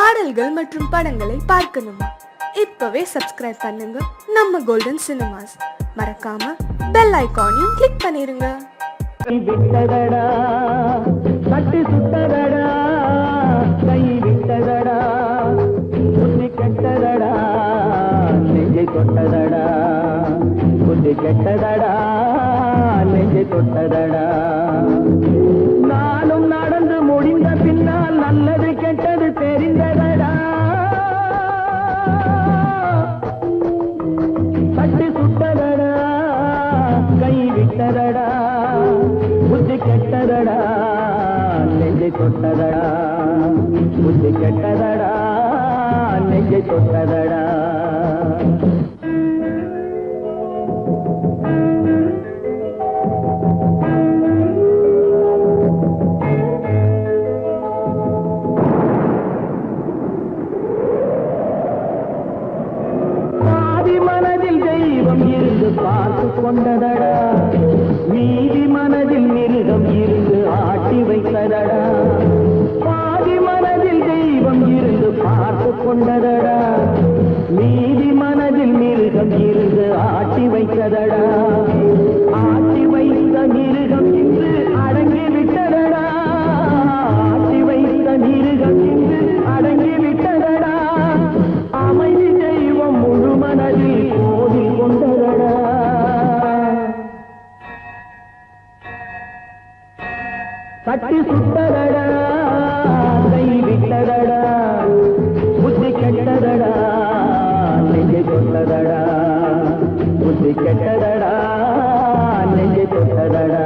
பாடல்கள் மற்றும் படங்களை பார்க்கணுமா? இப்பவே சப்ஸ்கிரைப் பண்ணுங்க நம்ம கோல்டன் சினிமாஸ். மறக்காம பெல் ஐகானையும் கிளிக் பண்ணிருங்க. விட்டதடா தட்டி சுட்டதடா கை விட்டதடா புத்தி கெட்டதடா நெஞ்சை தொட்டதடா புத்தி கெட்டதடா நெஞ்சை தொட்டதடா. நானும் நடந்து முடிந்த பின்னால் நல்லது கெட்டது தெரிந்ததடா. தட்டி சுட்டதடா கை விட்டதடா புத்தி கெட்டதடா நெஞ்சை தொட்டதடா புத்தி கெட்டதடா நெஞ்சை தொட்டதடா. பார்த்து கொண்டதடா மீதி மனதில் மிருகம் இருந்து ஆட்டி வைத்ததடா. பாதி மனதில் தெய்வம் இருந்து பார்த்து கொண்டதடா மீதி மனதில் மிருகம் இருந்து ஆட்டி வைத்ததடா. ஆட்டி வைத்த மிருகம் இன்று அடங்கி விட்டதடா. ஆட்டி வைத்த மிருகம் இன்று அடங்கி விட்டதடா. அமைதி தெய்வம் முழு மனதில் கோவில் கொண்டதடா. தட்டி சுட்டதடா கை விட்டதடா புத்தி கெட்டதடா நெஞ்சை தொட்டதடா புத்தி கெட்டதடா நெஞ்சை தொட்டதடா.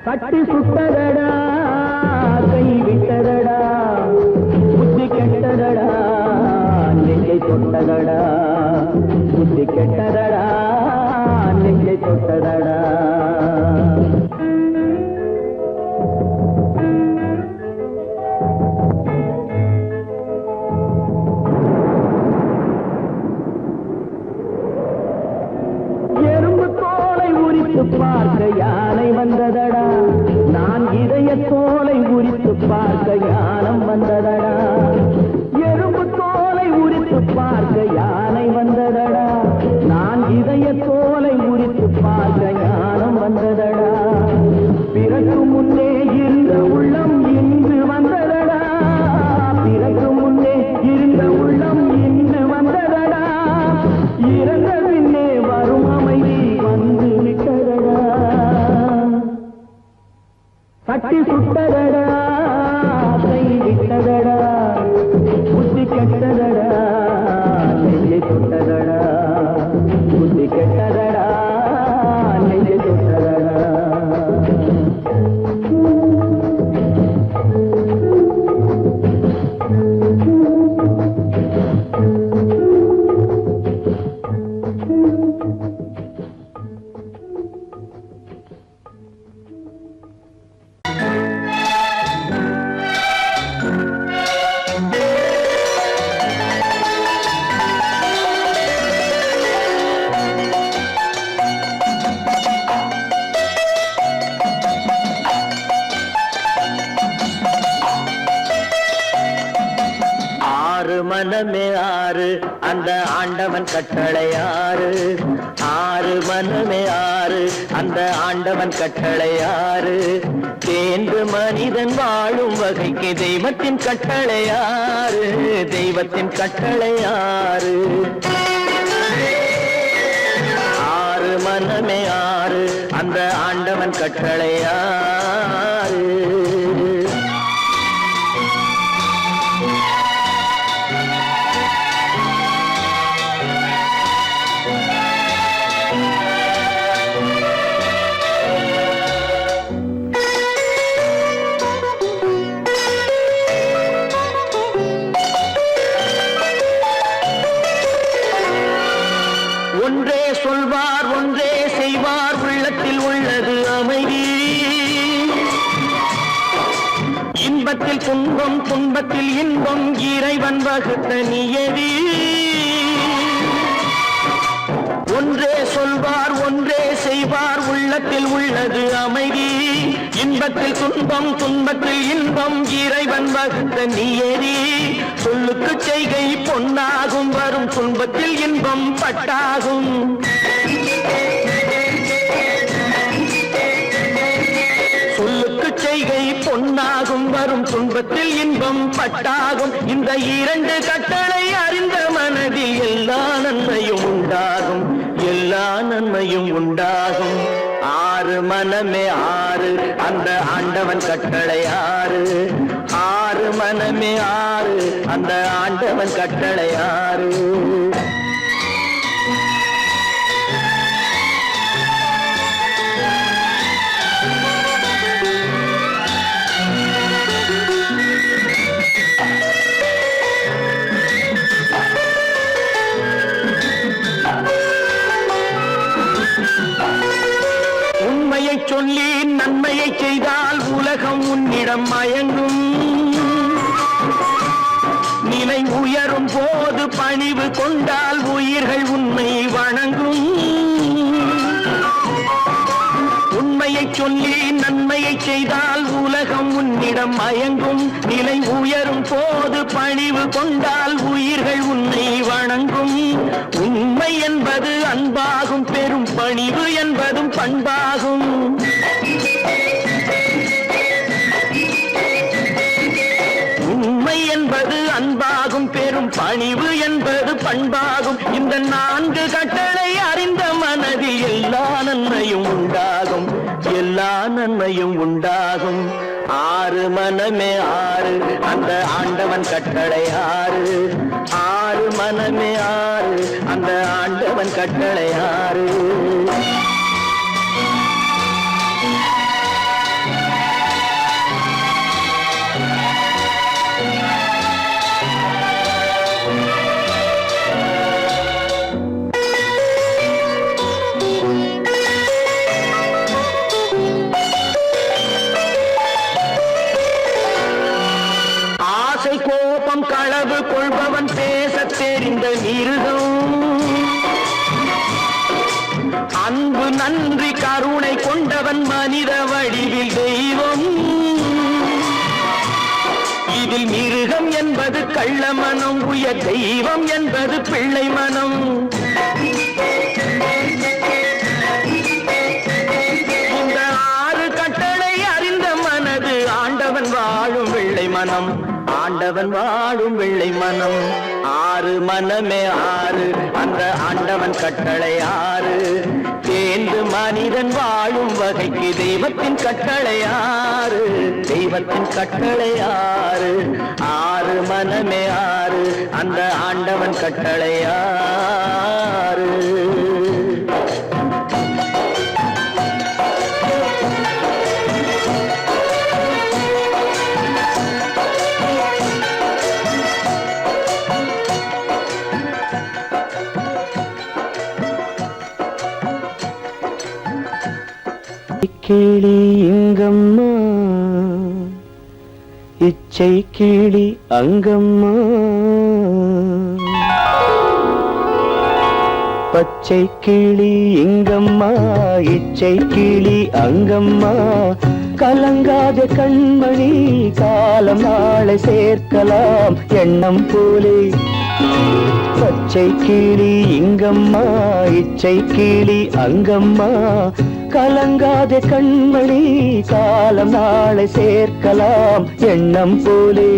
தட்டி சுட்டதடா கை விட்டதடா புத்தி கெட்டதடா நெஞ்சை தொட்டதடா புத்தி கெட்டதடா நெஞ்சை தொட்டதடா. எறும்பு தோலை உரித்து பார்க்க யானை வந்ததடா. நான் இதய தோலை உரித்து பார்க்க ஞானம் வந்ததடா. எறும்பு தோலை உரித்து பார்க்க யானை வந்ததடா. நான் இதய தோலை உரித்து பார்க்க ஞானம் வந்ததடா. பிறகு முன்னே இருந்த உள்ளம் இன்று வந்ததடா. பிறகு முன்னே இருந்த உள்ளம் இன்று வந்ததடா. இறந்த பின்னே வரும் அமைதி வந்து விட்டதடா. தட்டி சுட்டதடா கை விட்டதடா புத்தி கெட்டதடா நெஞ்சை தொட்டதடா புத்தி கெட்டதடா நெஞ்சை தொட்டதடா. மனமே ஆறு அந்த ஆண்டவன் கட்டளை ஆறு. ஆறு மனமே ஆறு அந்த ஆண்டவன் கட்டளை ஆறு. தேர்ந்து மனிதன் வாழும் வகைக்கு தெய்வத்தின் கட்டளை ஆறு. தெய்வத்தின் கட்டளை ஆறு. ஆறு மனமே ஆறு அந்த ஆண்டவன் கட்டளை ஆறு. இன்பத்தில் துன்பம் துன்பத்தில் இன்பம் இறைவன் வகுத்த நியதி. ஒன்றே சொல்வார் ஒன்றே செய்வார் உள்ளத்தில் உள்ளது அமைதி. இன்பத்தில் துன்பம் துன்பத்தில் இன்பம் இறைவன் வகுத்த நியதி. சொல்லுக்கு செய்கை பொன்னாகும் வரும் துன்பத்தில் இன்பம் பட்டாகும். சொல்லுக்கு செய்கை பொன்னாகும் வரும் துன்பத்தில் இன்பம் பட்டாகும். இந்த இரண்டு கட்டளை அறிந்த மனதில் எல்லா நன்மையும் உண்டாகும், எல்லா நன்மையும் உண்டாகும். ஆறு மனமே ஆறு அந்த ஆண்டவன் கட்டளை ஆறு. ஆறு மனமே ஆறு அந்த ஆண்டவன் கட்டளை ஆறு. உண்மையை சொல்லி நன்மையை செய்தால் உலகம் உன்னிடம் மயங்கும். நிலை உயரும் போது பணிவு கொண்டால் உயிர்கள் உன்னை வணங்கும். உண்மையை சொல்லி நன்மையை செய்தால் உலகம் உன்னிடம் மயங்கும். நிலை உயரும் போது பணிவு கொண்டால் உயிர்கள் உன்னை வணங்கும். உண்மை என்பது அன்பாகும், பெரும் பணிவு என்பதும் பண்பாகும். உண்மை என்பது அன்பாகும், பெரும் பணிவு என்பது பண்பாகும். இந்த நான்கு கட்டளை அறிந்த மனதில் எல்லா நன்மையும் உண்டாகும், எல்லா நன்மையும் உண்டாகும். ஆறு மனமே ஆறு அந்த ஆண்டவன் கட்டளை ஆறு. ஆறு மனமே ஆறு அந்த ஆண்டவன் கட்டளை ஆறு. கோபம் களவு கொள்பவன் பேச தெரிந்த மிருகம். அன்பு நன்றி கருணை கொண்டவன் மனித வடிவில் தெய்வம். இதில் மிருகம் என்பது கள்ள மனம், உயர் தெய்வம் என்பது பிள்ளை மனம். இந்த ஆறு கட்டளை அறிந்த மனது ஆண்டவன் வாழும் வெள்ளை மனம், ஆண்டவன் வாழும் வெள்ளை மனம். ஆறு மனமே ஆறு அந்த ஆண்டவன் கட்டளை ஆறு. தேர்ந்து மனிதன் வாழும் வகைக்கு தெய்வத்தின் கட்டளை ஆறு, தெய்வத்தின் கட்டளை ஆறு. ஆறு மனமே ஆறு அந்த ஆண்டவன் கட்டளை ஆறு. கிளி இங்கம்மா இச்சை கிளி அங்கம்மா. பச்சை கிளி இங்கம்மா இச்சை கிளி அங்கம்மா. கலங்காத கண்மணி காலம் நாளை சேர்க்கலாம் எண்ணம் போலே. பச்சை கிளி இங்கம்மா இச்சை கிளி அங்கம்மா. கலங்காத கண்மணி காலம் நாளை சேர்க்கலாம் எண்ணம் போலே.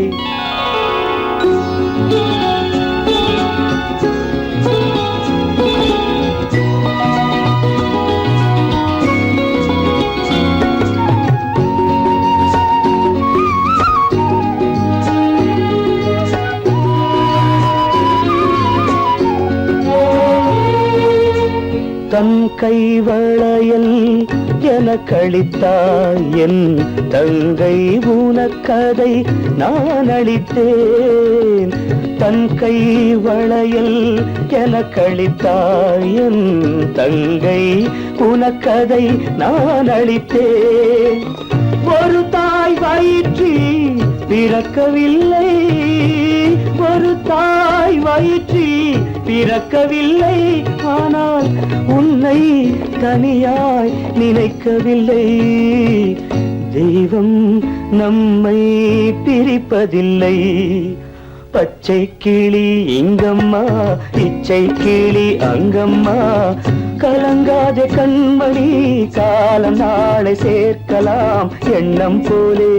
தன் கைவளையல் எனக்களித்தாய் என் தங்கை, உனக்கதை நான் அளித்தேன். தன் கைவளையல் எனக்களித்தாய் என் தங்கை, உனக்கதை நான் அளித்தேன். ஒரு தாய் வயிற்றில் பிறக்கவில்லை, ஒரு தாய் வயிற்றில் பிறக்கவில்லை. ஆனால் உன்னை தனியாய் நினைக்கவில்லை. தெய்வம் நம்மை பிரிப்பதில்லை. பச்சை கிளி இங்கம்மா, இச்சை கிளி அங்கம்மா. கலங்காத கண்மணி, காலம் நாளை சேர்க்கலாம் எண்ணம் போலே.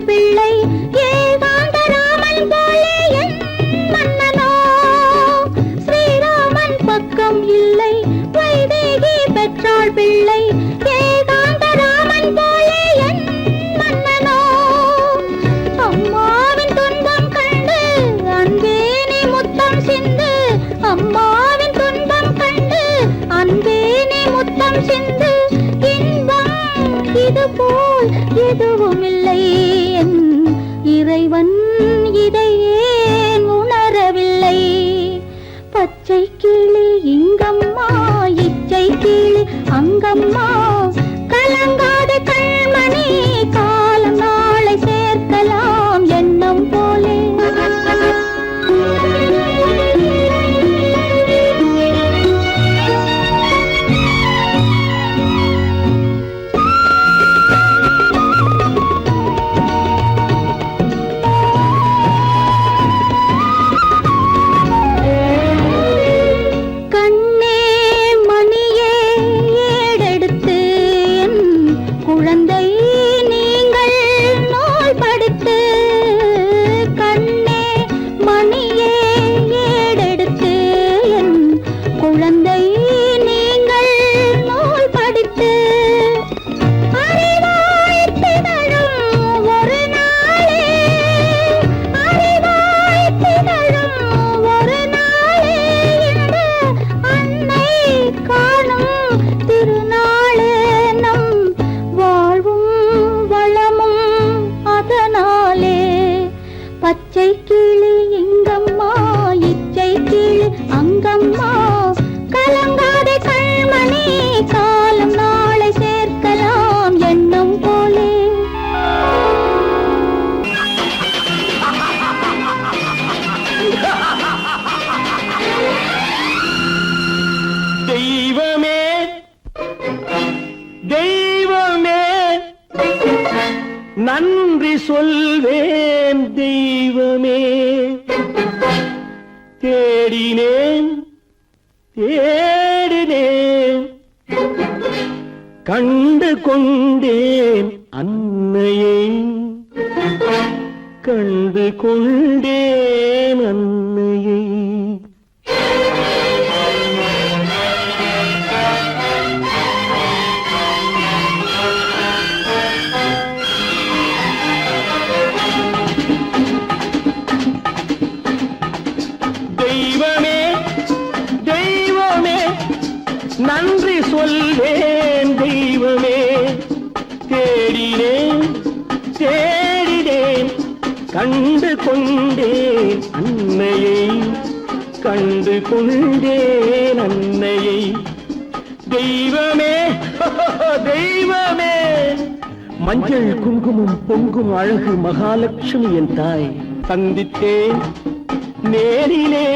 பிள்ளை ஏகாந்த ராமன் போலே என் மன்னனோ. ஸ்ரீராமன் பக்கம் இல்லை, வைதேகி பெற்றாள் பிள்ளை ஏகாந்த ராமன் போலே என் மன்னனோ. அம்மாவின் துன்பம் கண்டு அன்பே நீ முத்தம் சிந்து, அம்மாவின் துன்பம் கண்டு அன்பே நீ முத்தம் சிந்து. இன்பம் இது போல் எதுவும் இல்லை, இறைவன் இதை ஏன் உணரவில்லை. பச்சை கிளி இங்கம்மா, இச்சை கிளி அங்கம்மா. கலங்காத கண்மணி, காலம் நாளை சேர்க்கலாம் எண்ணம் போலே. பச்சை கிளி இங்கம்மா, இச்சை கிளி அங்கம்மா. கலங்காத கண்மணி, காலம் நாளை சேர்க்கலாம் எண்ணம் போலே. தெய்வமே தெய்வமே நன்றி சொல்வேன். தெய்வமே தேடினேன் தேடினேன், கண்டு கொண்டேன் அன்னையை, கண்டு கொண்டேன் அன்னையை. தெய்வமே தெய்வமே நன்றி சொல்வேன். தெய்வமே தேடினேன் தேடினேன், கண்டு கொண்டேன் அன்னையை, கண்டு கொண்டேன் அன்னையை. தெய்வமே தெய்வமே மஞ்சள் குங்குமம் பொங்கும் அழகு மகாலட்சுமி என் தாய். சந்தித்தேன் நேரிலே,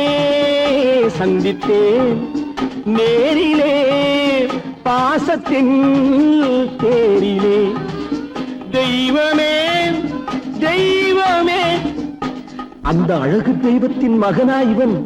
சந்தித்தேன் நேரிலே, பாசத்தின் தேரிலே. தெய்வமே தெய்வமே அந்த அழகு தெய்வத்தின் மகனா இவன்.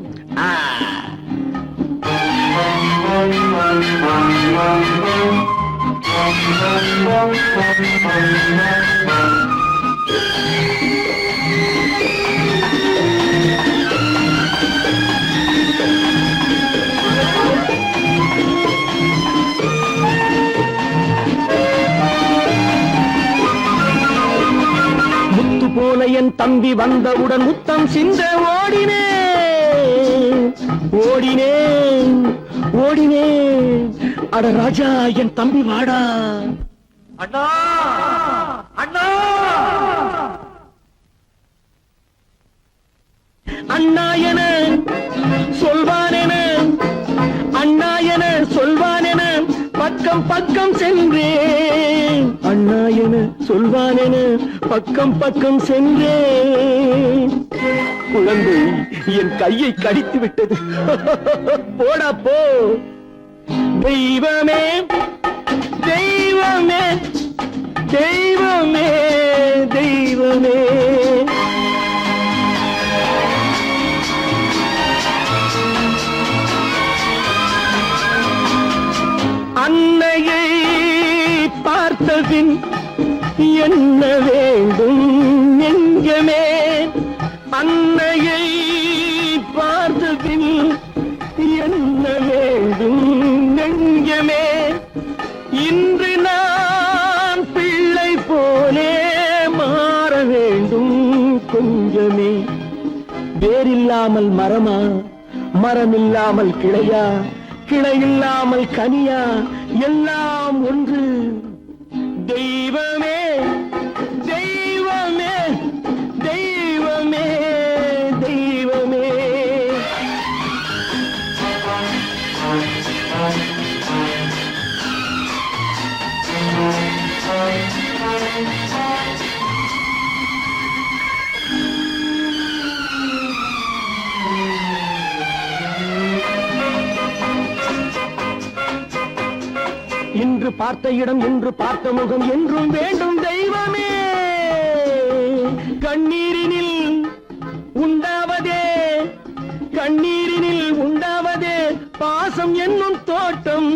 என் தம்பி வந்தவுடன் முத்தம் சிந்த ஓடினேன் ஓடினேன் ஓடினேன். அட ராஜா என் தம்பி வாடா. அண்ணா அண்ணா அண்ணா என சொல்வானென அண்ணா என சொல்வானென பக்கம் பக்கம் சென்றேன். அண்ணா என சொல்வானென பக்கம் பக்கம் சென்றேன். குழந்தை என் கையை கடித்து விட்டது. போடா போ. தெய்வமே தெய்வமே தெய்வமே தெய்வமே. அன்னையை பார்த்தபின் என்ன வேண்டும் நெஞ்சமே. அன்னையை பார்த்தபின் என்ன வேண்டும் நெஞ்சமே. இன்று நான் பிள்ளை போலே மாற வேண்டும் கொஞ்சமே. வேரில்லாமல் மரமா, மரமில்லாமல் கிளையா, கிளையில்லாமல் கனியா, எல்லாம் ஒன்று. தெய்வமே தெய்வமே தெய்வமே தெய்வமே. இன்று பார்த்த இடம், இன்று பார்த்த முகம் என்றும் வேண்டும் தெய்வமே. கண்ணீரினில் உண்டாவதே, கண்ணீரினில் உண்டாவதே பாசம் என்னும் தோட்டம்.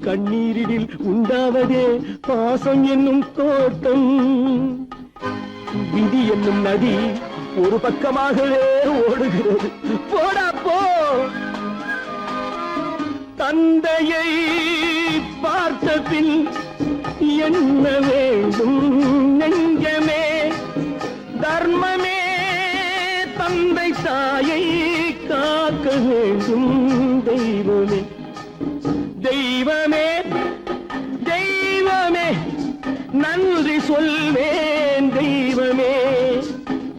கண்ணீரினில் உண்டாவதே பாசம் என்னும் தோட்டம். விதி என்னும் நதி ஒரு பக்கமாகவே ஓடுகிறது. போடா போ. தந்தையை பார்த்த பின் என்ன வேண்டும் நெஞ்சமே. தர்மமே தந்தை தாயை காக்க வேண்டும் தெய்வமே. தெய்வமே தெய்வமே நன்றி சொல்வேன் தெய்வமே.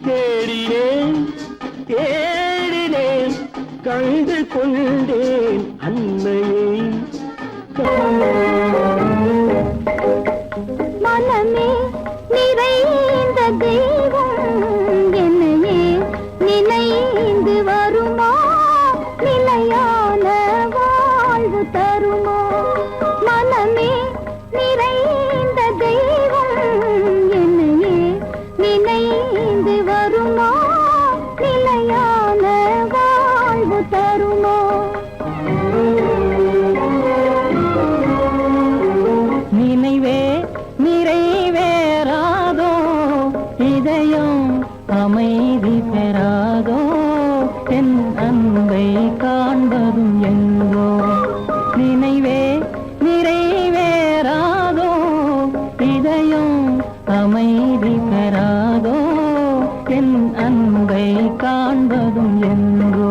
தேடினேன் தேடினேன் கண்டு கொண்டேன் அன்னையை. மனமே நிறைந்த தெய்வம் என்னையே நினைந்து வருமா, நிலையான வாழ்வு தருமா. மனமே நிறைந்த தெய்வம் என்னையே நினைந்து வருமா, நிலையான வாழ்வு தருமா. நினைவே நிறைவேறாதோ, இதயம் அமைதி பெறாதோ, என் அன்பை காண்பதும் எங்கோ. நினைவே நிறைவேறாதோ, இதயம் அமைதி பெறாதோ, என் அன்பை காண்பதும் எங்கோ.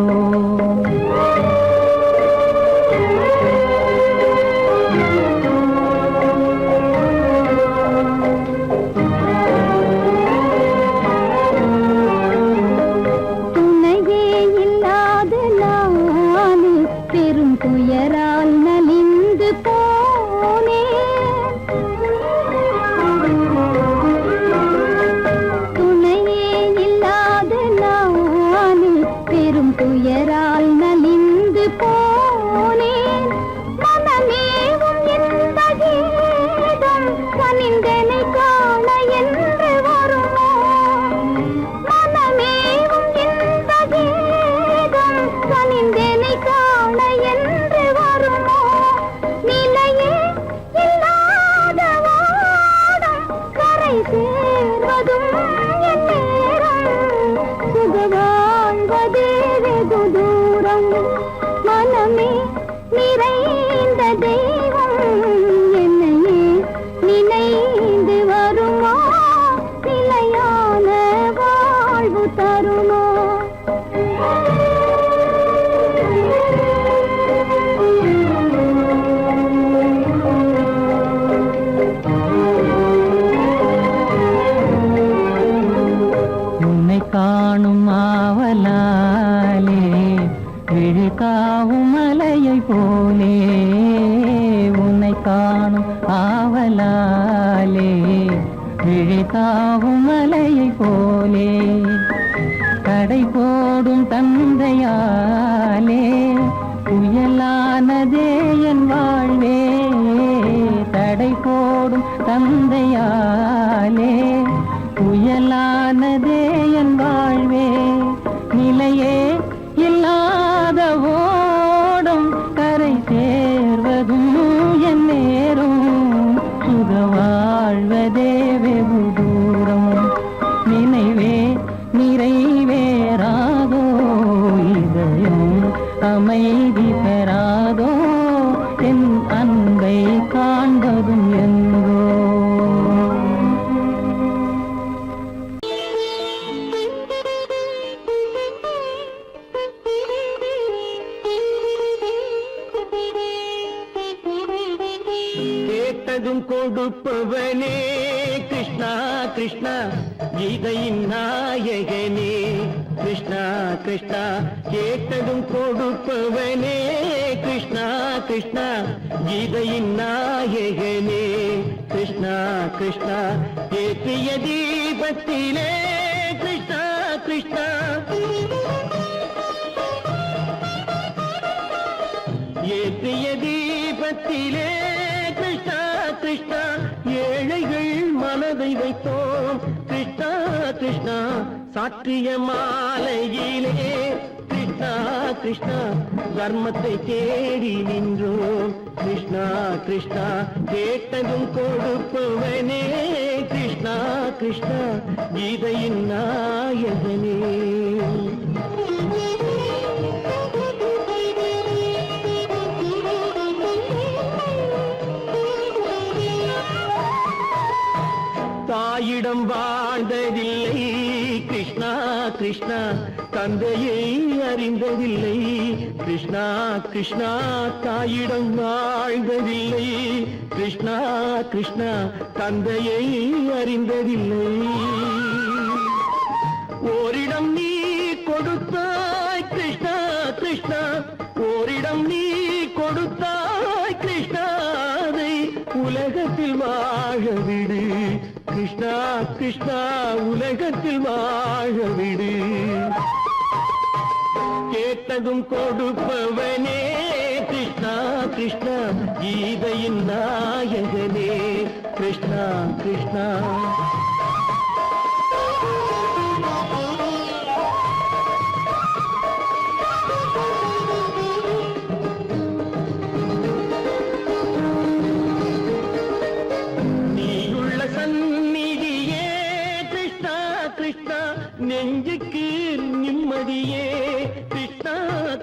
துயரால் நலிந்து போனேன். துணையே இல்லாத நான் பெரும் துயரால் நலிந்து போனேன். மனமேவும் இந்த கீதம் கனிந்தனை காண என்று வருமோ. மனமேவும் இந்த கீதம் கனிந்தனை காண என்று வருமோ. நிலையே இல்லாத வாடம் கரை சேர்வதும் என் நேரம். சுக வாழ்வதே வெகு தூரம். மனமே நிறைந்த தெய்வம் என்னையே நினை ஆவலாலே விழித்தாவும் மலையை போலே கடை போடும் தந்தையாலே புயலானதே என் வாழ்வே தடை போடும் தந்தையாலே புயலானதே என் வாழ்வே நிலையே இல்லாத ஓடும் கரை சேர்வதும் என் நேரும் சுக வாழ்வதே வெகு தூரம் நினைவே நிறைவேறாதோ இதயம் அமைதி பெறாதோ என் அன்பை காண்பதும் என்றோ கேட்டதும் கொடுப்பவனே கிருஷ்ணா கிருஷ்ணா கீதையின் நாயகனே கிருஷ்ணா கிருஷ்ணா கேட்டதும் கொடுப்பவனே கிருஷ்ணா கிருஷ்ணா கீதையின் நாயகனே கிருஷ்ணா கிருஷ்ணா ஏற்றிய தீபத்திலே கிருஷ்ணா கிருஷ்ணா ஏற்றிய தீபத்திலே கிருஷ்ணா கிருஷ்ணா ஏழைகள் மனதை வைத்தோம் கிருஷ்ணா கிருஷ்ணா சாற்றிய மாலையிலே கிருஷ்ணா கிருஷ்ணா தர்மத்தை தேடி நின்றோம் கிருஷ்ணா கிருஷ்ணா கேட்டதும் கொடுப்பவனே கிருஷ்ணா கிருஷ்ணா கீதையின் நாயகனே தாயிடம் வாழ்ந்ததில்லை கிருஷ்ணா கிருஷ்ணா தந்தையை அறிந்ததில்லை கிருஷ்ணா கிருஷ்ணா தாயிடம் வாழ்ந்ததில்லை கிருஷ்ணா கிருஷ்ணா தந்தையை அறிந்ததில்லை ஓரிடம் நீ கொடுத்தாய் கிருஷ்ணா கிருஷ்ணா ஓரிடம் நீ கொடுத்தாய் கிருஷ்ணா அதை உலகத்தில் வாழ விடு கிருஷ்ணா கிருஷ்ணா உலகத்தில் வாழ விடு கேட்டதும் கொடுப்பவனே கிருஷ்ணா கிருஷ்ணா கீதையின் நாயகனே கிருஷ்ணா கிருஷ்ணா நெஞ்சுக்கு நிம்மதியே கிருஷ்ணா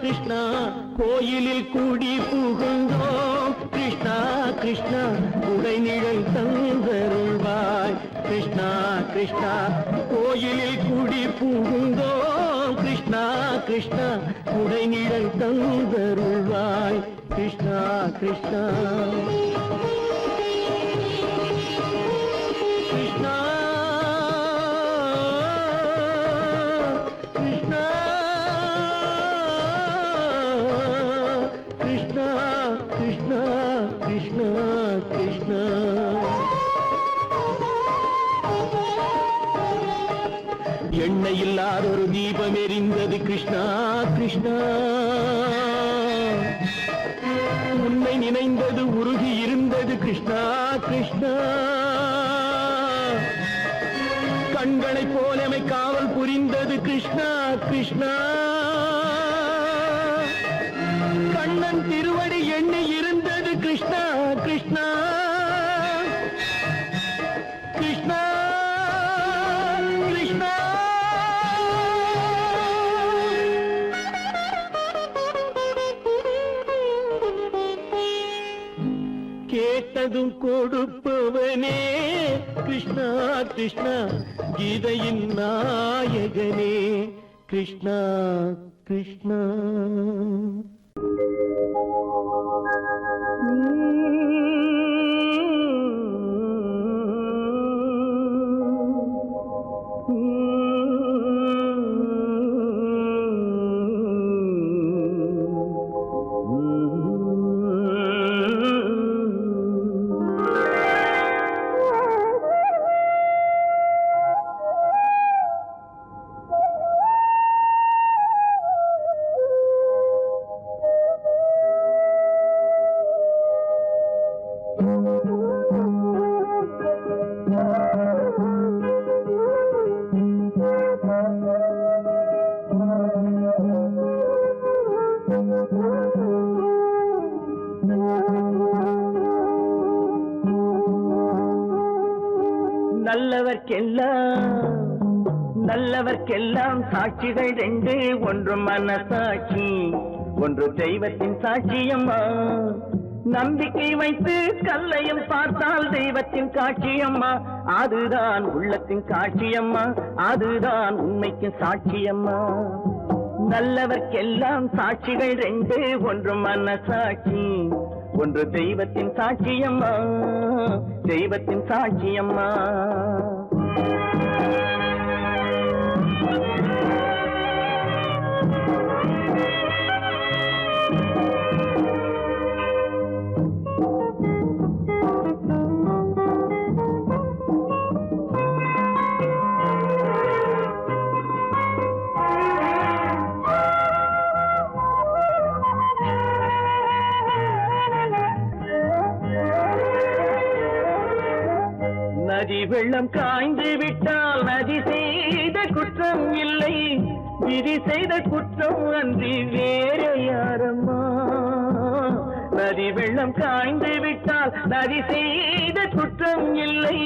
கிருஷ்ணா கோயிலில் கூடி புகுந்தோம் கிருஷ்ணா கிருஷ்ணா உடைநிழல் தந்தருள்வாய் கிருஷ்ணா கிருஷ்ணா கோயிலில் கூடி புகுந்தோம் கிருஷ்ணா கிருஷ்ணா உடைநிழல் தந்தருள்வாய் கிருஷ்ணா கிருஷ்ணா கிருஷ்ணா கிருஷ்ணா கிருஷ்ணா கிருஷ்ணா எண்ணெய் இல்லாத ஒரு தீபம் எரிந்தது கிருஷ்ணா கிருஷ்ணா உன்னை நினைந்தது உருகி இருந்தது கிருஷ்ணா கிருஷ்ணா கண்களைப் போலமை காவல் புரிந்தது கிருஷ்ணா கிருஷ்ணா கண்ணன் திருவடி எண்ணி இருந்தது கிருஷ்ணா கிருஷ்ணா கிருஷ்ணா கிருஷ்ணா கேட்டதும் கொடுப்பவனே கிருஷ்ணா கிருஷ்ணா கீதையின் நாயகனே கிருஷ்ணா கிருஷ்ணா நல்லவர்க்கெல்லாம் சாட்சிகள் ரெண்டு, ஒன்று மனசாட்சி, ஒன்று தெய்வத்தின் சாட்சியம்மா. நம்பிக்கை வைத்து கல்லையும் பார்த்தால் தெய்வத்தின் காட்சியம்மா. அதுதான் உள்ளத்தின் காட்சியம்மா, அதுதான் உண்மைக்கு சாட்சியம்மா. நல்லவர்க்கெல்லாம் சாட்சிகள் ரெண்டு, ஒன்று மனசாட்சி, ஒன்று தெய்வத்தின் சாட்சியம்மா, தெய்வத்தின் சாட்சியம்மா. நதி வெள்ளம் காய்ந்து விட்டால் நதி செய்த குற்றம் இல்லை, விதி செய்த குற்றம் அன்றி வேற யாரம்மா. நதி வெள்ளம் காய்ந்து விட்டால் நதி செய்த குற்றம் இல்லை,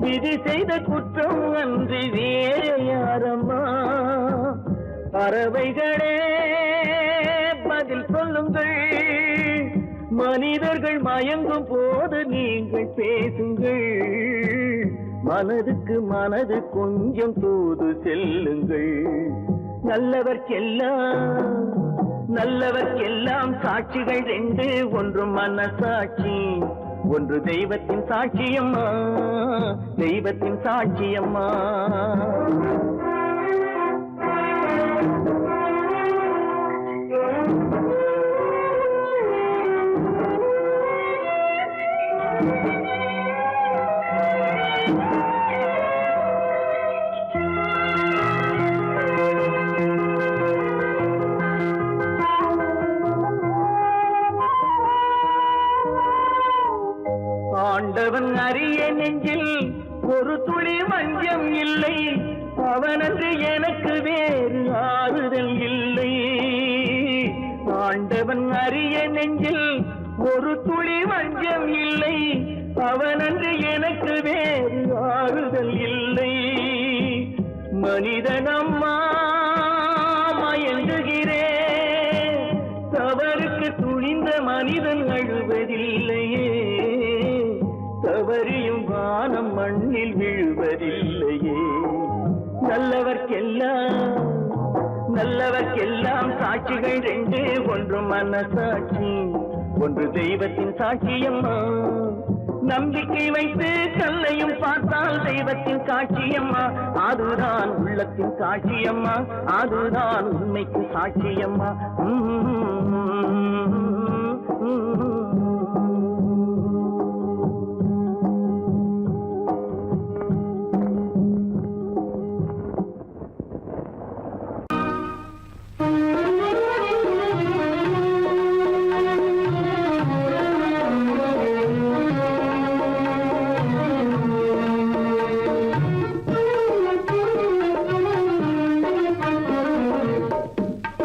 விதி செய்த குற்றம் அன்றி வேற யாரம்மா. பறவைகளே பதில் சொல்லுங்கள், மனிதர்கள் மயங்கும் போது நீங்கள் பேசுங்கள். மனதுக்கு மனது கொஞ்சம் தூது செல்லுங்கள். நல்லவர்க்கெல்லாம் சாட்சிகள் ரெண்டு, ஒன்று மனசாட்சி, ஒன்று தெய்வத்தின் சாட்சியம்மா, தெய்வத்தின் சாட்சியம்மா. ஆண்டவன் அறிய நெஞ்சில் ஒரு துளி வஞ்சம் இல்லை, அவனன்று எனக்கு வேறு ஆறுதல் இல்லை. ஆண்டவன் அறிய நெஞ்சில் ஒரு துளி வஞ்சம் இல்லை, அவனன்று எனக்கு வேறு ஆறுதல் இல்லை. மனிதனம்மா மயங்குகிறேன், தவறுக்கு துணிந்த மனிதன் அழுவதில்லையே, தவறியும் வானம் மண்ணில் விழுவதில்லையே. நல்லவர்க்கெல்லாம் சாட்சிகள் ரெண்டு, ஒன்று மனசாட்சி, ஒன்று தெய்வத்தின் சாட்சியம்மா. நம்பிக்கை வைத்து கல்லையும் பார்த்தால் தெய்வத்தின் காட்சியம்மா. அதுதான் உள்ளத்தின் காட்சியம்மா, அதுதான் உண்மைக்கு சாட்சியம்மா.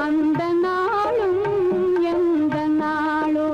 அந்த நாளும் எந்த நாளோ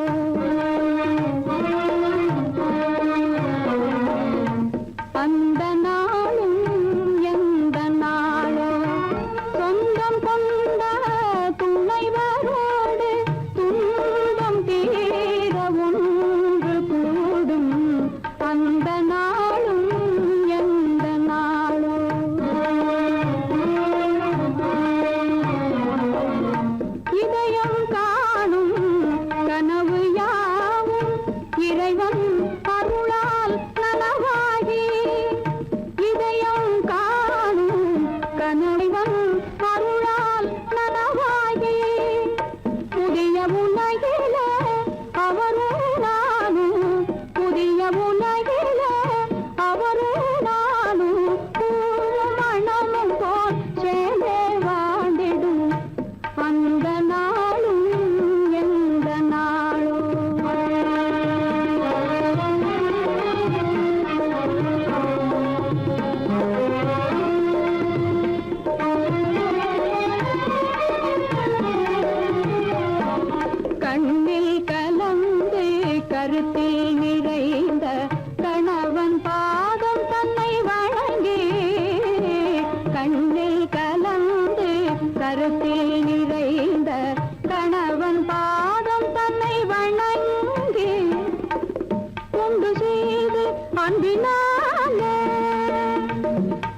அன்பினாலே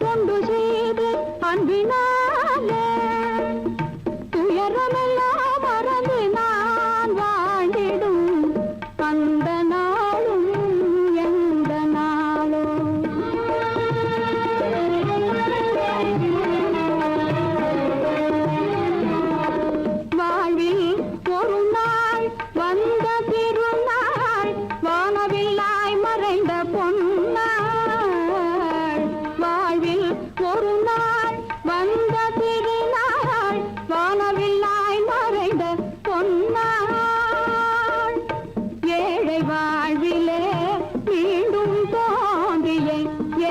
தொண்டு செய்து அன்பினாலே துயரமெல்லாம் மறந்து நான் வாழ்ந்திடும் அந்த நாளும் எந்த நாளும் வாழ்வில் ஒரு நாள் வந்த திருநாள் வானவில்லாய் மறைந்த பொன்னாள் வாழ்வில் ஒரு நாள் வந்த திருநாள் வானவில்லாய் மறைந்த பொன்னாள் ஏழை வாழ்விலே மீண்டும் தோன்றிய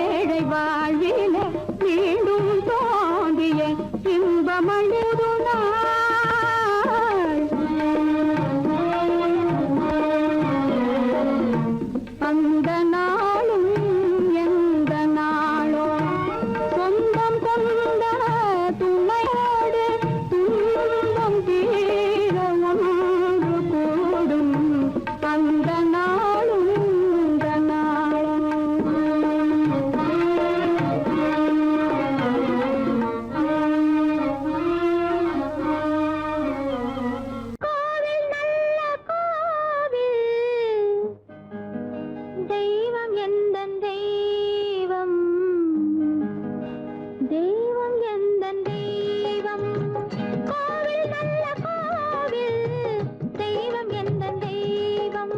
ஏழை வாழ்விலே மீண்டும் தோன்றிய இன்பமழுது நாள் அந்த நாளும் எந்த நாளோ சொந்தம் கொண்ட துணையோடு துன்பம் தீர ஒன்று கூடும் அந்த நாளும் இந்த கோவில் நல்ல கோவில் தெய்வம் எந்தன் தெய்வம் தெய்வம் எந்தன் தெய்வம் கோவில் நல்ல கோவில் தெய்வம் எந்தன் தெய்வம்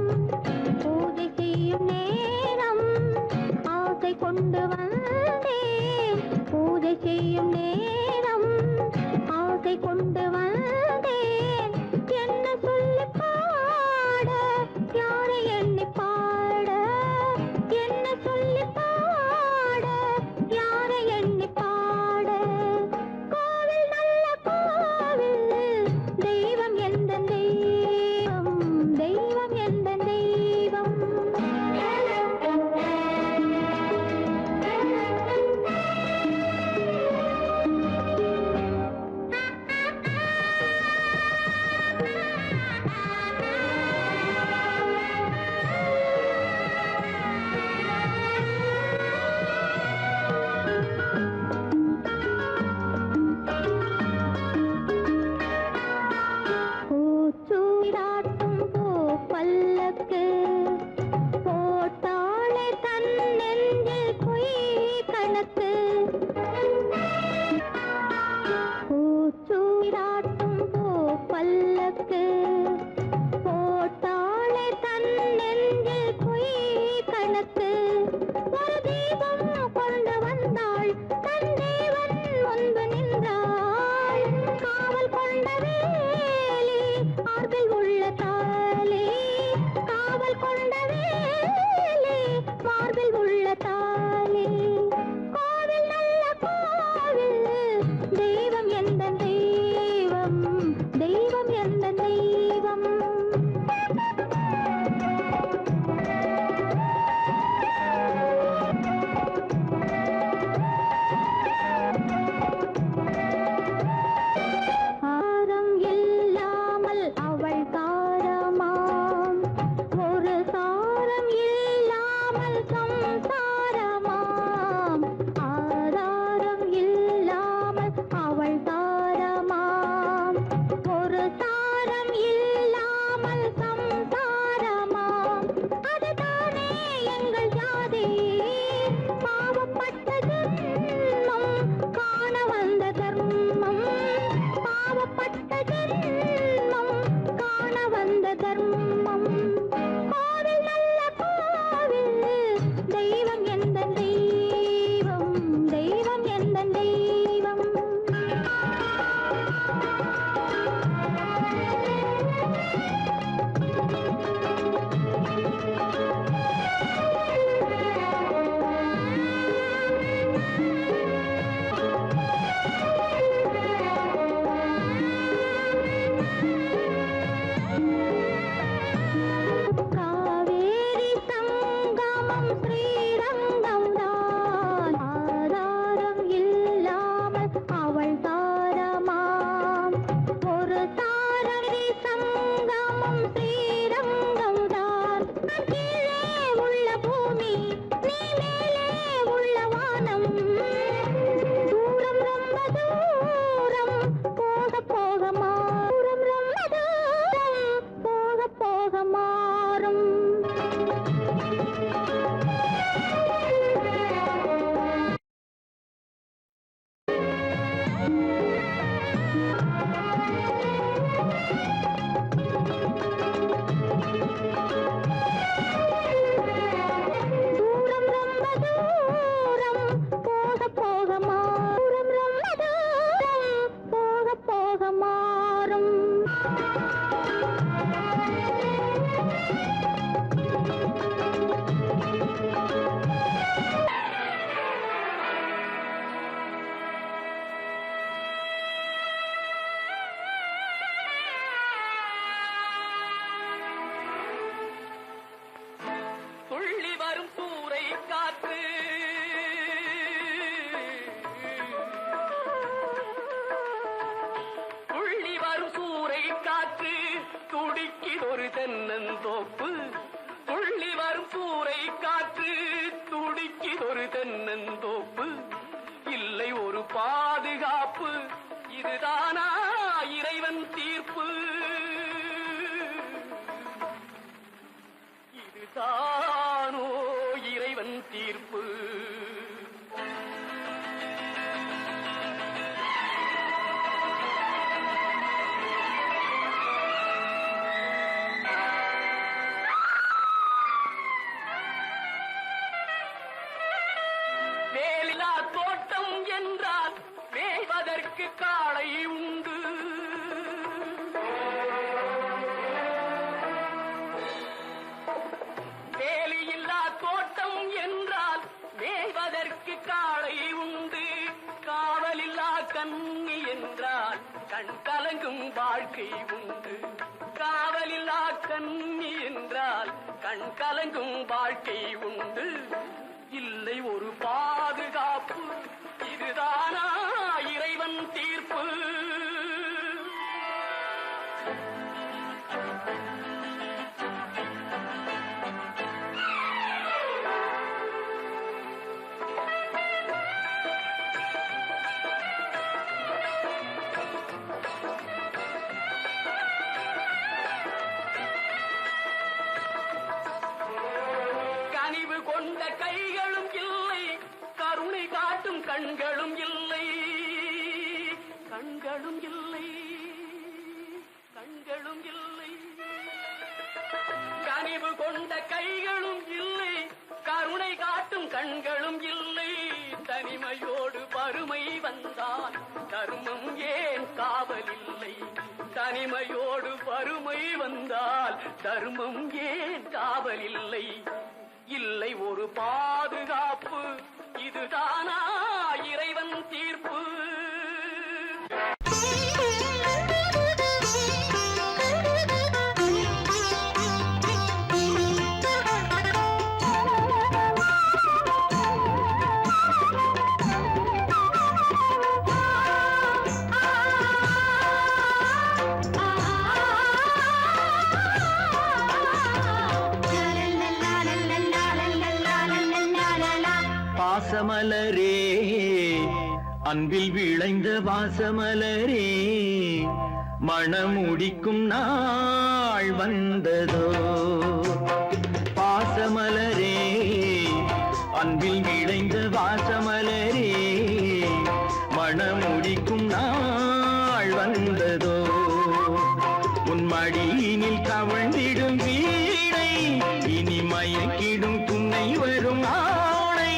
பூஜை செய்யும் நேரம் ஆசை கொண்டு வந்தேன் பூஜை செய்யும் நேரம் ஆசை கொண்டு வந்தேன் என்ன சொல்லி பாட யாரை எண்ணி பாட என்ன சொல்லி பாட யாரை எண்ணி பாட கோவில் நல்ல கோவில் தெய்வம் எந்த தெய்வம் தெய்வம் எந்த தெய்வம் பூச்சூடாட்டும் பூ பல்லக்கு போட்டாளே தன் நெஞ்சில் பொய் கணக்கு பூச்சூடாட்டும் பூ பல்லக்கு போட்டாளே தன் நெஞ்சில் பொய் கணக்கு ஒரு தீபம் கொண்டு வந்தாள் தன் தேவன் முன்பு நின்றாள் காவல் கொண்ட வேலி மார்பில் உள்ள தாலி காவல் கொண்ட வேலி மார்பில் உள்ள தாலி கோவில் நல்ல கோவில் தெய்வம் எந்த தெய்வம் தெய்வம் எந்த தெய்வம் ஆரம் இல்லாமல் அவள் தாரமாம் ஒரு சாரம் இல்லாமல் சம்சாரமாம் ஆதாரம் இல்லாமல் அவள் தாரமாம் ஒரு சாரம் இல்லாமல் சம்சாரமாம் அதுதானே எங்கள் ஜாதி பாவப்பட்ட ஜென்மம் காண வந்த தர்மம் பாவப்பட்ட ஜென்மம் காண வந்த தர்மம் கோவில் நல்ல கோவில் தெய்வம் எந்த தெய்வம் தெய்வம் எந்த தெய்வம் காவேரி சங்கமம் ஸ்ரீரங்கம் தான் ஆதாரம் இல்லாமல் அவள் தாரமாம் ஒரு தாரரி சங்கமம் ஸ்ரீரங்கம் தான் கீழே உள்ள பூமி துடிக்கிதொரு தென்னந்தோப்பு துள்ளி வரும் சூறை காற்று துடிக்கிதொரு தென்னந்தோப்பு இல்லை ஒரு பாதுகாப்பு இதுதானா இறைவன் தீர்ப்பு இதுதானோ இறைவன் தீர்ப்பு வேலிலா தோட்டம் என்றால் வேய்வதற்கு காளை உண்டு வேலியில்லா தோட்டம் என்றால் மேய்வதற்கு காளை உண்டு காவலில்லா கண்ணி என்றால் கண் கலங்கும் வாழ்க்கை உண்டு காவலில்லா கண்ணி என்றால் கண் கலங்கும் வாழ்க்கை உண்டு இல்லை ஒரு பாதுகாப்பு இதுதானா இறைவன் தீர்ப்பு கனிவு கொண்ட கைகளும் இல்லை கருணை காட்டும் கண்களும் இல்லை கண்களும் இல்லை கண்களும் இல்லை கனிவு கொண்ட கைகளும் இல்லை கருணை காட்டும் கண்களும் இல்லை தனிமையோடு வறுமை வந்தால் தர்மம் ஏன் காவலில்லை தனிமையோடு வறுமை வந்தால் தர்மம் ஏன் காவலில்லை இல்லை ஒரு பாதுகாப்பு இதுதானா இறைவன் தீர்ப்பு வாசமலரே அன்பில் விளைந்த வாசமலரே மணமுடிக்கும் நாள் வந்ததோ பாசமலரே அன்பில் விளைந்த வாசமலரே மணமுடிக்கும் நாள் வந்ததோ உன் மடியினில் கவழ்ந்திடும் வீணை இனி மயக்கிடும் துணை வரும் ஆணை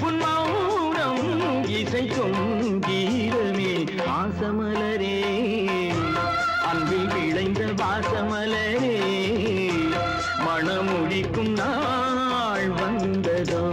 உன் மௌனம் இசைக்கும் கீதமே வாசமலரே அன்பில் விளைந்த வாசமலரே மணமுடிக்கும் நாள் வந்ததோ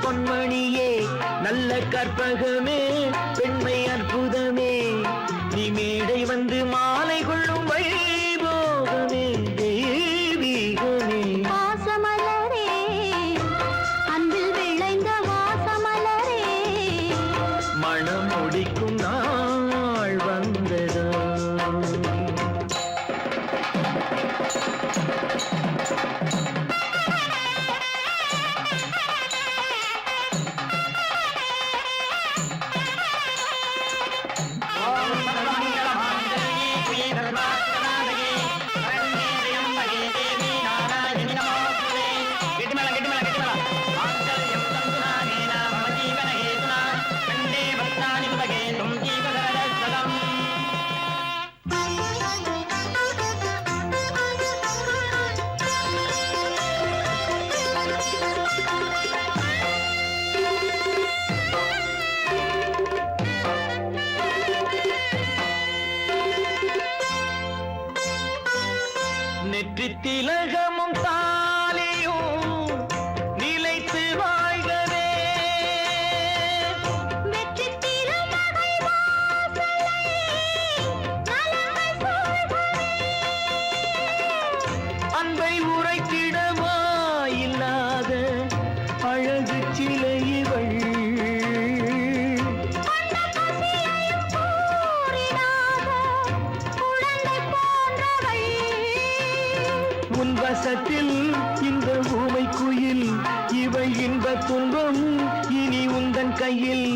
பொன்மணியே நல்ல கற்பகமே பெண்மை அற்புதமே நீ மேடை வந்து மாலை கொள்ளும் வைபோகமே தெய்வீகமே வாசமலரே அன்பில் விளைந்த வாசமலரே மனம் முடிக்கும் நாள் வந்ததோ நெற்றி திலகமும் தாலியும் நிலைத்து வாழ்கவே. வெற்றி திருமகள் வாசலை நலங்கள் சூழ்கவே. அன்பை உரைத்திடவா இல்லாத அழகு சிலை இவள். உன் வசத்தில் இந்த ஊமை குயில் இவள் இன்ப துன்பம் இனி உந்தன் கையில்.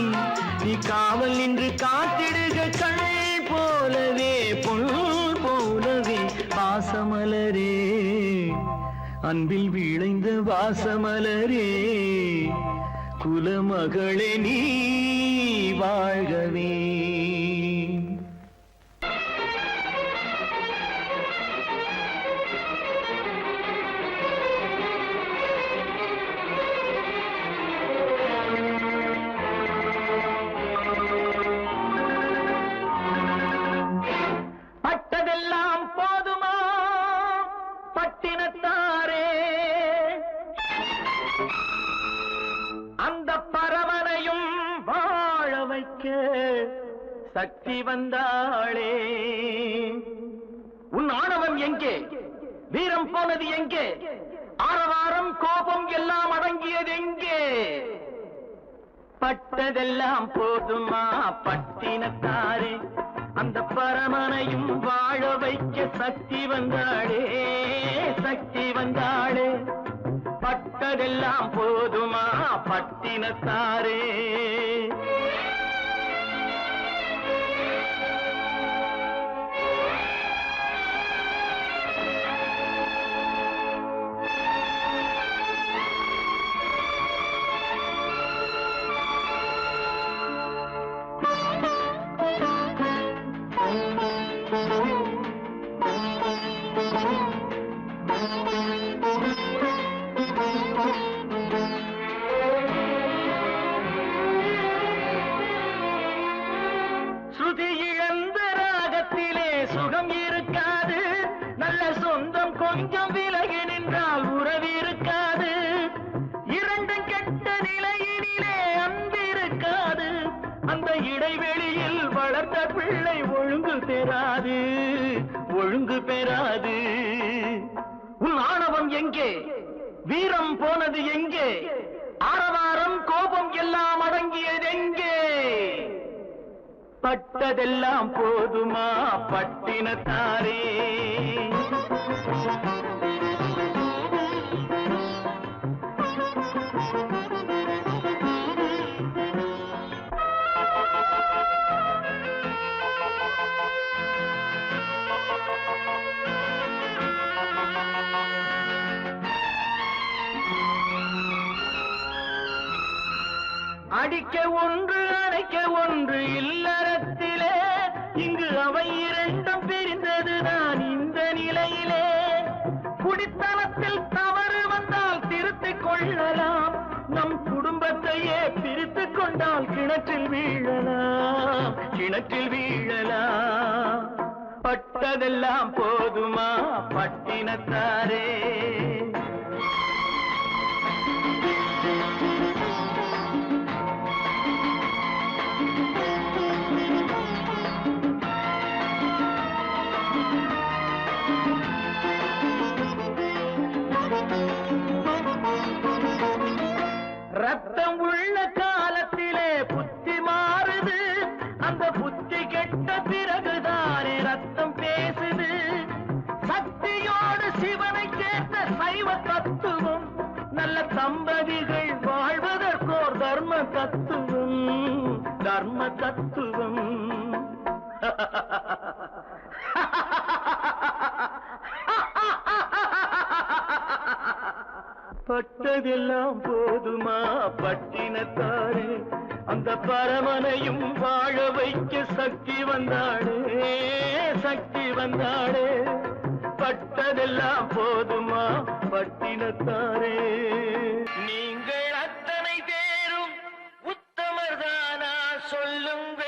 நீ காவல் நின்று காத்திடுக கண் போலவே பொன் போலவே. வாசமலரே அன்பில் விளைந்த வாசமலரே குலமகளே நீ வாழ்கவே. பட்டதெல்லாம் போதுமா பட்டினத்தாரே, அந்த பரமனையும் வாழ வைக்க சக்தி வந்தாளே. உன் ஆணவம் எங்கே, வீரம் போனது எங்கே, ஆரவாரம் கோபம் எல்லாம் அடங்கியது எங்கே? பட்டதெல்லாம் போதுமா பட்டினத்தாரே, அந்த பரமனையும் வாழ வைக்க சக்தி வந்தாளே சக்தி வந்தாளே. பட்டதெல்லாம் போதுமா பட்டினத்தாரே. ஸ்ருதி இழந்த ராகத்திலே சுகம் இருக்காது, நல்ல சொந்தம் கொஞ்சம் விலகி நின்றால் உறவு இருக்காது. இரண்டும் கெட்ட நிலையினிலே அன்பு இருக்காது, அந்த இடைவெளியில் வளர்ந்த பிள்ளை ஒழுங்கு பெறாது ஒழுங்கு பெறாது. உன் ஆணவம் எங்கே, வீரம் போனது எங்கே, ஆரவாரம் கோபம் எல்லாம் அடங்கியது எங்கே? பட்டதெல்லாம் போதுமா பட்டினத்தாரே. அடிக்க ஒன்று அணைக்க ஒன்று இல்லறத்திலே, இங்கு அவை இரண்டும் பிரிந்ததுதான் இந்த நிலையிலே. குடித்தனத்தில் தவறு வந்தால் திருத்திக் கொள்ளலாம், நம் குடும்பத்தையே பிரித்துக் கொண்டால் கிணற்றில் வீழலாம் கிணற்றில் வீழலாம். பட்டதெல்லாம் போதுமா பட்டினத்தாரே. ரத்தம் உள்ள காலத்திலே புத்தி மாறுது, அந்த புத்தி கெட்ட பிறகுதானே ரத்தம் பேசுது. சக்தியோடு சிவனை சேர்ந்த சைவ தத்துவம், நல்ல தம்பதிகள் வாழ்வதற்கோர் தர்ம தத்துவம் தர்ம தத்துவம். பட்டதெல்லாம் போதுமா பட்டினத்தாரே, அந்த பரமனையும் வாழ வைக்க சக்தி வந்தாளே சக்தி வந்தாளே. பட்டதெல்லாம் போதுமா பட்டினத்தாரே. நீங்கள் அத்தனை பேரும் உத்தமர்தானா சொல்லுங்கள்.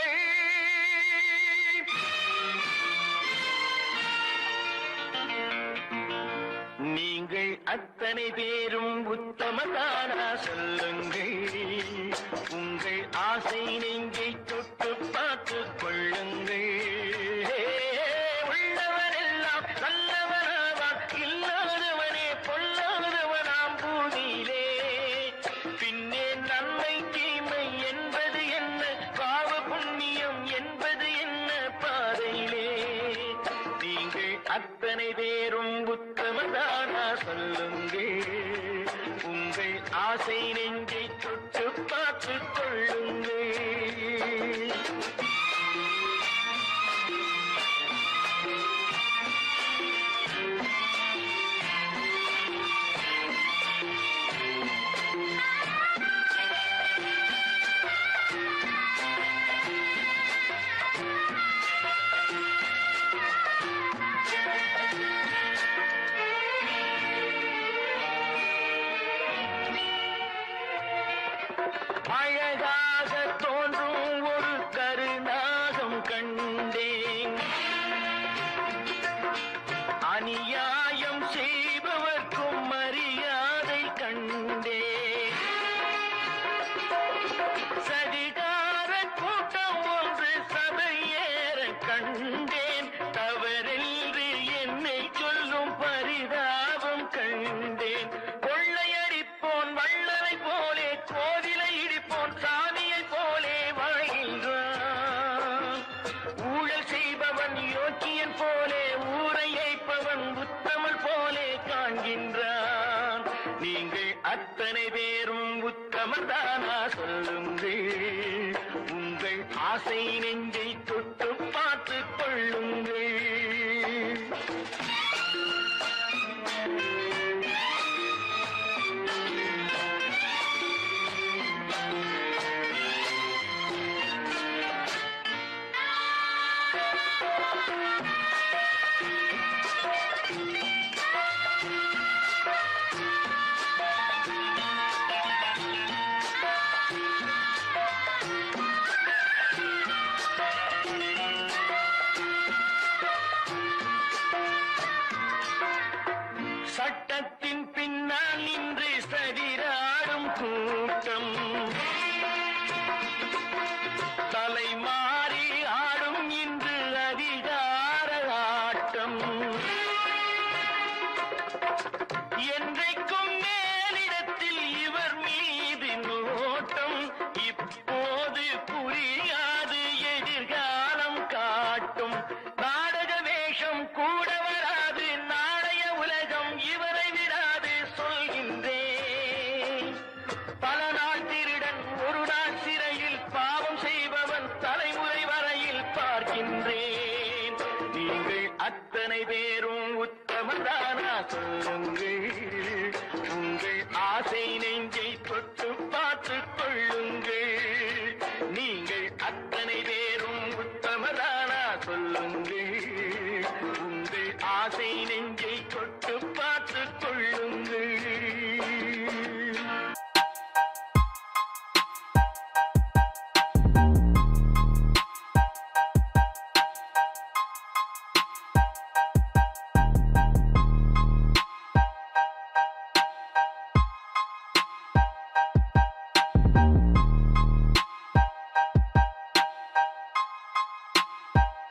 அத்தனை பேரும் உத்தமதானா சொல்லுங்கள் உங்கள் ஆசை நெஞ்சை தொட்டு பார்த்துக் கொள்ளுங்கள் உள்ளவனெல்லாம் நல்லவனாவான் இல்லாதவனே பொல்லாதவனாம் பூமியிலே பின்னே நன்மை தீமை என்பது என்ன பாவ புண்ணியம் என்பது என்ன பாதையிலே நீங்கள் அத்தனை பேரும் உத்தமதானா சொல்லுங்கள் உங்கள் ஆசை நெஞ்சை தொட்டு பார்த்துக் கொள்ளுங்கள் அழகாக தோன்றும் ஒரு கருநாகம் கண்டேன் அநியாயம் செய்பவர்க்கும் மரியாதை கண்டேன் சதிகார கூட்டம் ஒன்று சபையேற கண்டேன் தவறென்று என்னை சொல்லும் பரிதாபம் கண்டேன் கொள்ளையடிப்போன் வள்ளலை போலே கோவிலை இடிப்போன் சாமியை போலே வாழ்கின்றான் ஊழல் செய்பவன் யோக்கியன் போலே ஊரை ஏய்ப்பவன் உத்தமல் போலே காண்கின்றான் நீங்கள் அத்தனை பேரும் உத்தமதானா சொல்லுங்கள் உங்கள் ஆசை நெஞ்சை தொட்டு பார்த்துக் கொள்ளுங்கள் சட்டத்தின் பின்னால் நின்று சதிராடும் கூட்டம் தலைமாறி ஆடும் இன்று அதிகார ஆட்டம் என்றைக்கும் மேலிடத்தில் இவர் மீது நோட்டம் இப்போது புரியாது எதிர்காலம் காட்டும் நாடக வேஷம் கூட வராது நாளைய உலகம் இவரை விடாது சொல்கின்றேன் பல நாள் திருடன் ஒரு நாள் சிறையில் பாவம் செய்பவன் தலைமுறை வரையில் பார்க்கின்றேன் நீங்கள் அத்தனை பேரும் உத்தமதானா சொல்லுங்கள்